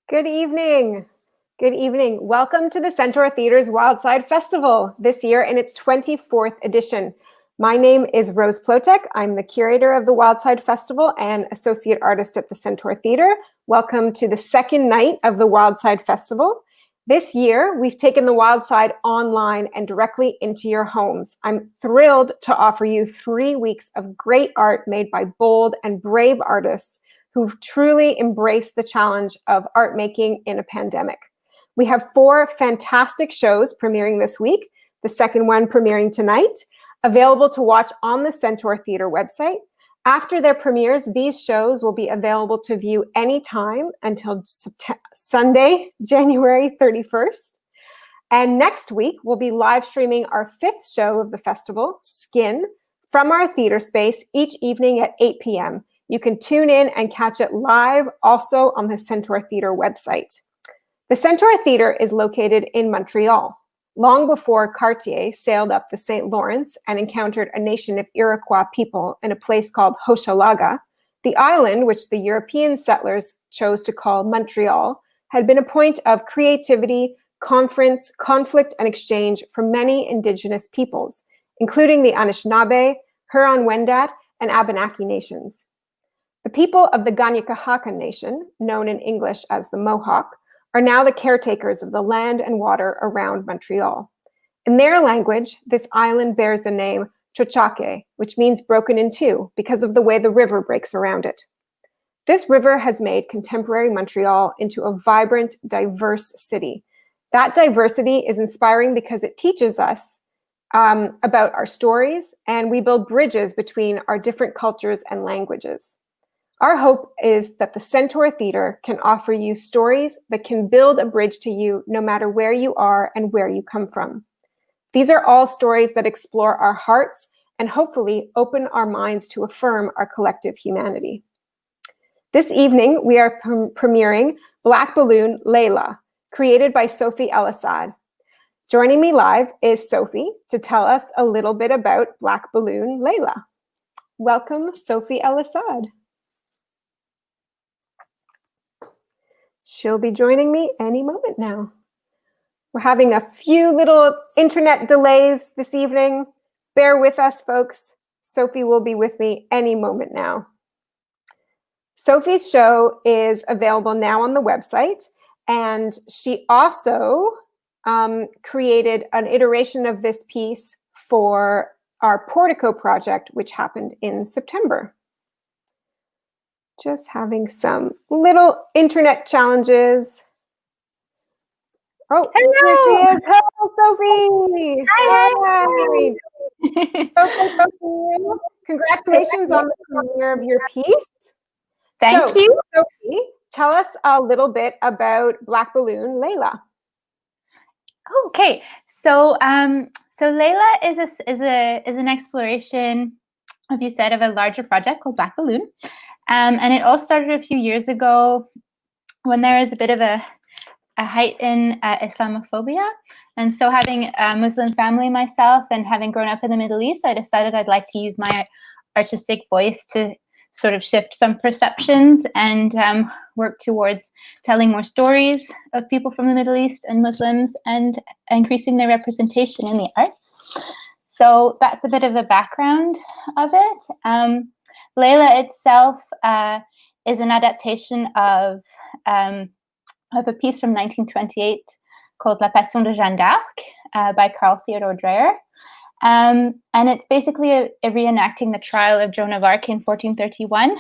Good evening. Good evening. Welcome to the Centaur Theatre's Wildside Festival, this year in its 24th edition. My name is Rose Plotek. I'm the curator of the Wildside Festival and associate artist at the Centaur Theatre. Welcome to the second night of the Wildside Festival. This year, we've taken the Wildside online and directly into your homes. I'm thrilled to offer you 3 weeks of great art made by bold and brave artists who've truly embraced the challenge of art making in a pandemic. We have 4 fantastic shows premiering this week, the second one premiering tonight, available to watch on the Centaur Theatre website. After their premieres, these shows will be available to view anytime until Sunday, January 31st. And next week, we'll be live streaming our 5th show of the festival, Skin, from our theater space each evening at 8 p.m. You can tune in and catch it live also on the Centaur Theatre website. The Centaur Theatre is located in Montreal. Long before Cartier sailed up the St. Lawrence and encountered a nation of Iroquois people in a place called Hochelaga, the island, which the European settlers chose to call Montreal, had been a point of creativity, conference, conflict, and exchange for many Indigenous peoples, including the Anishinaabe, Huron-Wendat, and Abenaki nations. The people of the Kanien'kehá:ka Nation, known in English as the Mohawk, are now the caretakers of the land and water around Montreal. In their language, this island bears the name Tiohtià:ke, which means broken in two because of the way the river breaks around it. This river has made contemporary Montreal into a vibrant, diverse city. That diversity is inspiring because it teaches us about our stories, and we build bridges between our different cultures and languages. Our hope is that the Centaur Theatre can offer you stories that can build a bridge to you no matter where you are and where you come from. These are all stories that explore our hearts and hopefully open our minds to affirm our collective humanity. This evening, we are premiering Black Balloon Leila, created by Sophie El Assaad. Joining me live is Sophie to tell us a little bit about Black Balloon Leila. Welcome, Sophie El Assaad. She'll be joining me any moment now. We're having a few little internet delays this evening. Bear with us, folks. Sophie will be with me any moment now. Sophie's show is available now on the website, and she also created an iteration of this piece for our Portico project, which happened in September. Just having some little internet challenges. Oh, hello. Here she is. Hello, Sophie. Hi. Sophie, congratulations on the premiere of your piece. Thank you. Sophie, tell us a little bit about Black Balloon Leila. Okay, so Leila is an exploration, as you said, of a larger project called Black Balloon. And it all started a few years ago when there was a bit of a height in Islamophobia. And so having a Muslim family myself and having grown up in the Middle East, I decided I'd like to use my artistic voice to sort of shift some perceptions and work towards telling more stories of people from the Middle East and Muslims and increasing their representation in the arts. So that's a bit of the background of it. Leila itself is an adaptation of a piece from 1928 called La Passion de Jeanne d'Arc by Carl Theodor Dreyer. And it's basically a reenacting the trial of Joan of Arc in 1431.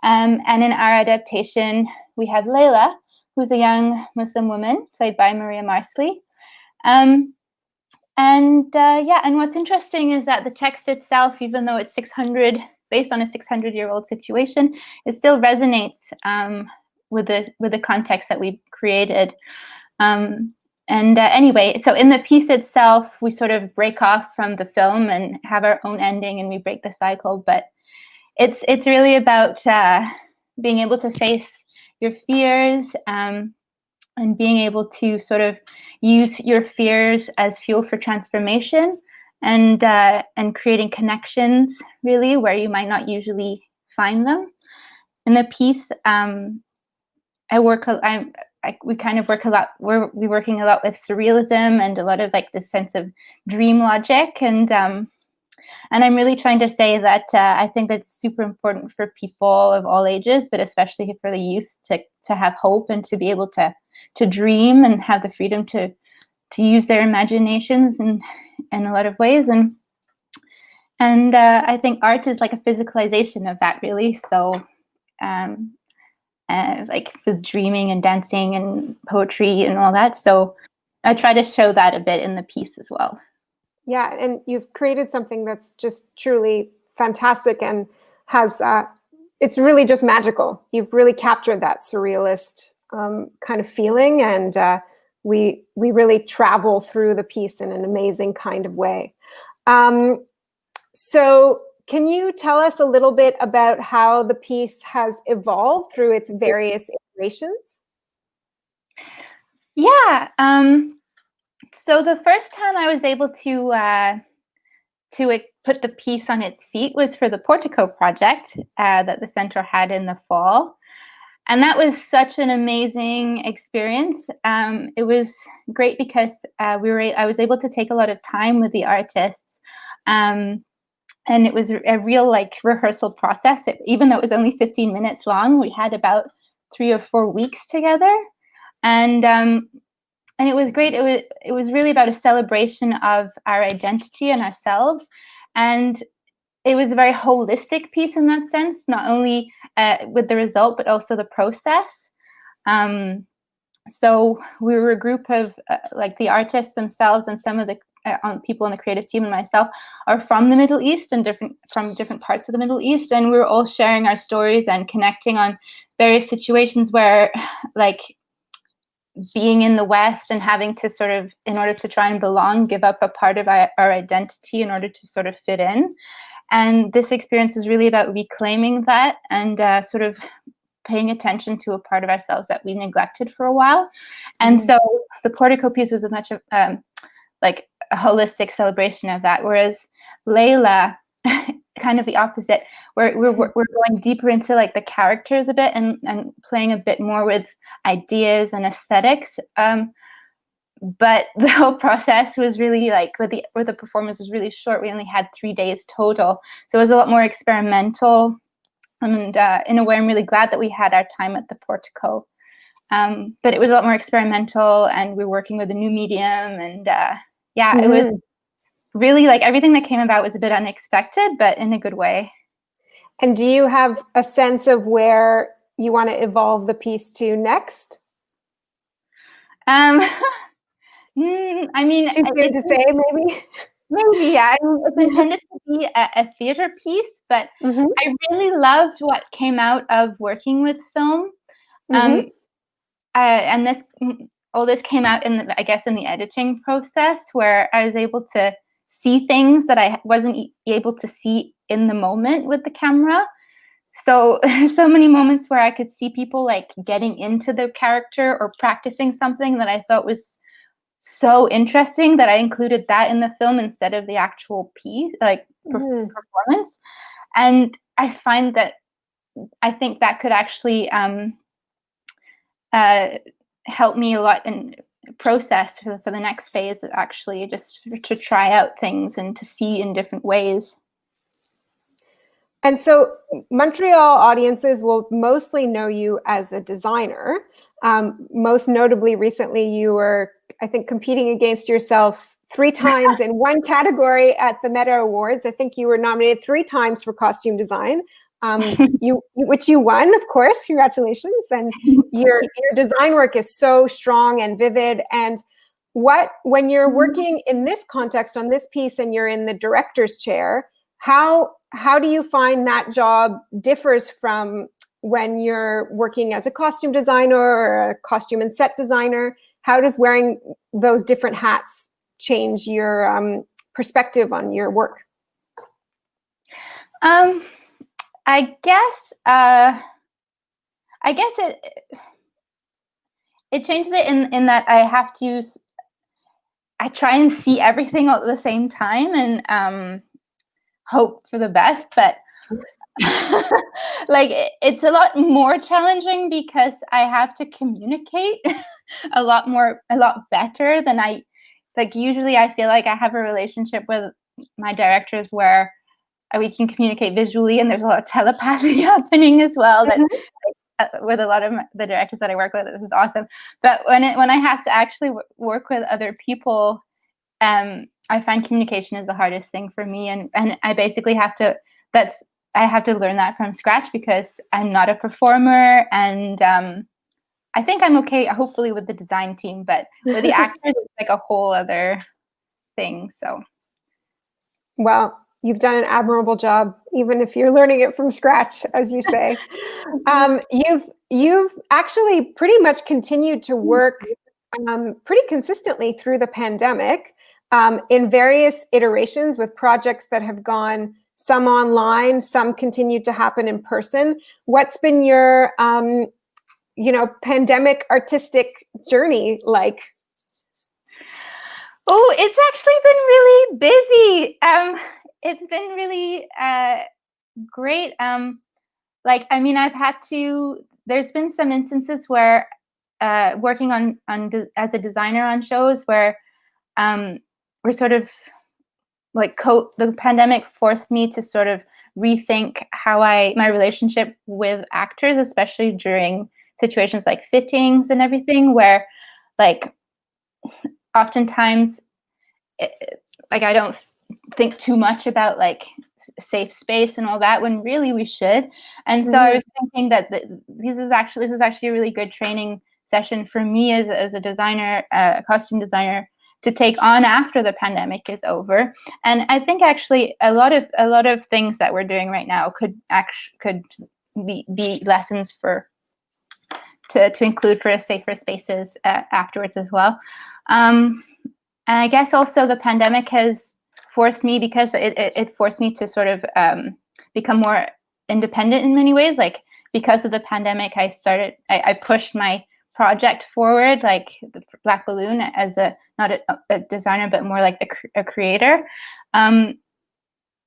And in our adaptation, we have Leila, who's a young Muslim woman played by Maria Marsley. And what's interesting is that the text itself, even though it's based on a 600-year-old situation, it still resonates with the context that we've created. Anyway, so in the piece itself, we sort of break off from the film and have our own ending, and we break the cycle. But it's really about being able to face your fears and being able to sort of use your fears as fuel for transformation. And creating connections, really, where you might not usually find them. In the piece, we kind of work a lot. We're working a lot with surrealism and a lot of like this sense of dream logic, and I'm really trying to say that I think that's super important for people of all ages, but especially for the youth to have hope and to be able to dream and have the freedom to use their imaginations in a lot of ways. And I think art is like a physicalization of that, really. So like with dreaming and dancing and poetry and all that. So I try to show that a bit in the piece as well. Yeah, and you've created something that's just truly fantastic and has, it's really just magical. You've really captured that surrealist kind of feeling, and we really travel through the piece in an amazing kind of way. So can you tell us a little bit about how the piece has evolved through its various iterations? Yeah. So the first time I was able to put the piece on its feet was for the Portico project that the center had in the fall. And that was such an amazing experience. It was great because I was able to take a lot of time with the artists. And it was a real like rehearsal process. Even though it was only 15 minutes long, we had about 3 or 4 weeks together. And it was great. It was really about a celebration of our identity and ourselves. And it was a very holistic piece in that sense, not only with the result, but also the process. So we were a group of like the artists themselves, and some of the people on the creative team and myself are from the Middle East and from different parts of the Middle East. And we were all sharing our stories and connecting on various situations where like being in the West and having to sort of, in order to try and belong, give up a part of our identity in order to sort of fit in. And this experience was really about reclaiming that and sort of paying attention to a part of ourselves that we neglected for a while. And so the Portico piece was a much of like a holistic celebration of that, whereas Leila, kind of the opposite. We're going deeper into like the characters a bit and playing a bit more with ideas and aesthetics. But the whole process was really like, where the performance was really short. We only had 3 days total, so it was a lot more experimental. And in a way, I'm really glad that we had our time at the Portico. But it was a lot more experimental, and we were working with a new medium, and yeah, it was really like everything that came about was a bit unexpected, but in a good way. And do you have a sense of where you want to evolve the piece to next? I mean, too soon to say, maybe. Maybe, yeah. It's intended to be a theater piece, but I really loved what came out of working with film. And all this came out in the editing process, where I was able to see things that I wasn't able to see in the moment with the camera. So there's so many moments where I could see people like getting into the character or practicing something that I thought was so interesting that I included that in the film instead of the actual piece, like performance. And I find that I think that could actually help me a lot in process for the next phase, actually, just to try out things and to see in different ways. And so Montreal audiences will mostly know you as a designer. Most notably, recently, you were, I think, competing against yourself 3 times in one category at the Meta Awards. I think you were nominated 3 times for costume design, which you won, of course. Congratulations. And your design work is so strong and vivid. And when you're working in this context on this piece and you're in the director's chair, how do you find that job differs from when you're working as a costume designer or a costume and set designer? How does wearing those different hats change your perspective on your work? I guess it changes it in that I try and see everything all at the same time and hope for the best, but Like it's a lot more challenging because I have to communicate a lot better than I like. Usually I feel like I have a relationship with my directors where we can communicate visually, and there's a lot of telepathy happening as well. That with a lot of the directors that I work with, this is awesome. But when I have to actually work with other people, I find communication is the hardest thing for me, and I basically have to. I have to learn that from scratch because I'm not a performer, and I think I'm okay, hopefully, with the design team, but with the actors, it's like a whole other thing. So, well, you've done an admirable job, even if you're learning it from scratch, as you say. You've actually pretty much continued to work pretty consistently through the pandemic in various iterations with projects that have gone some online, some continued to happen in person. What's been your, pandemic artistic journey like? Oh, it's actually been really busy. It's been really great. I've had to. There's been some instances where working as a designer on shows where we're sort of like the pandemic forced me to sort of rethink how my relationship with actors, especially during situations like fittings and everything, where like oftentimes I don't think too much about like safe space and all that when really we should. And so I was thinking that this is actually a really good training session for me as a designer, a costume designer, to take on after the pandemic is over. And I think actually a lot of things that we're doing right now could be lessons to include for safer spaces afterwards as well. And I guess also the pandemic has forced me, because it forced me to sort of become more independent in many ways. Like because of the pandemic, I pushed my project forward, like the Black Balloon, as not a designer, but more like a creator. I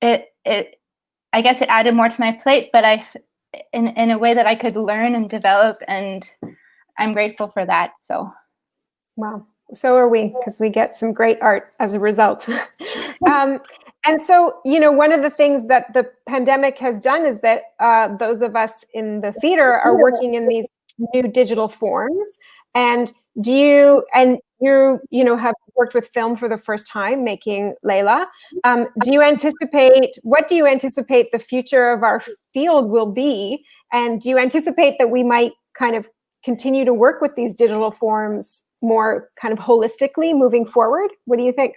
guess it added more to my plate, but in a way that I could learn and develop, and I'm grateful for that. So, wow. So are we, because we get some great art as a result. And so, one of the things that the pandemic has done is that those of us in the theater are working in these new digital forms. And you have worked with film for the first time, making Leila. What do you anticipate the future of our field will be? And do you anticipate that we might kind of continue to work with these digital forms more kind of holistically moving forward? What do you think?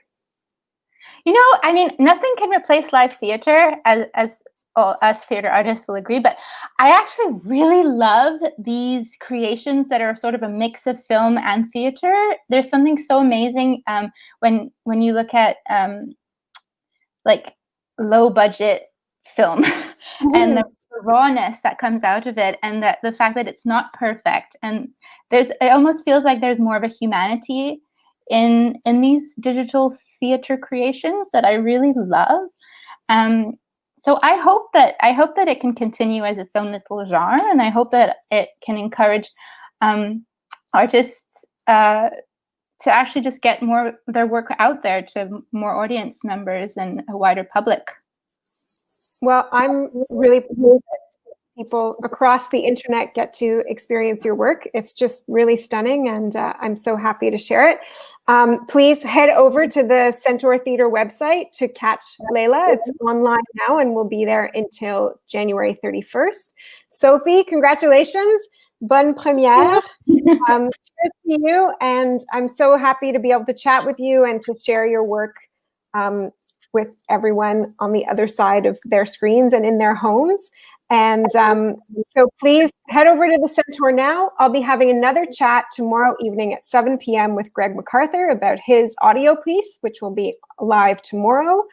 Nothing can replace live theater, as us theater artists will agree, but I actually really love these creations that are sort of a mix of film and theater. There's something so amazing when you look at like low budget film and the rawness that comes out of it, and the fact that it's not perfect, and it almost feels like there's more of a humanity in these digital theater creations that I really love. So I hope that it can continue as its own little genre, and I hope that it can encourage artists to actually just get more their work out there to more audience members and a wider public. Well, I'm really pleased that people across the internet get to experience your work. It's just really stunning, and I'm so happy to share it. Please head over to the Centaur Theatre website to catch Leila. It's online now and will be there until January 31st. Sophie, congratulations. Bonne première. Cheers to you, and I'm so happy to be able to chat with you and to share your work with everyone on the other side of their screens and in their homes. And so please head over to the Centaur now. I'll be having another chat tomorrow evening at 7 p.m. with Greg MacArthur about his audio piece, which will be live tomorrow.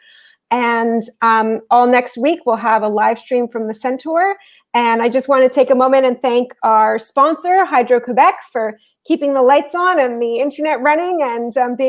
And all next week, we'll have a live stream from the Centaur. And I just want to take a moment and thank our sponsor, Hydro-Quebec, for keeping the lights on and the internet running and being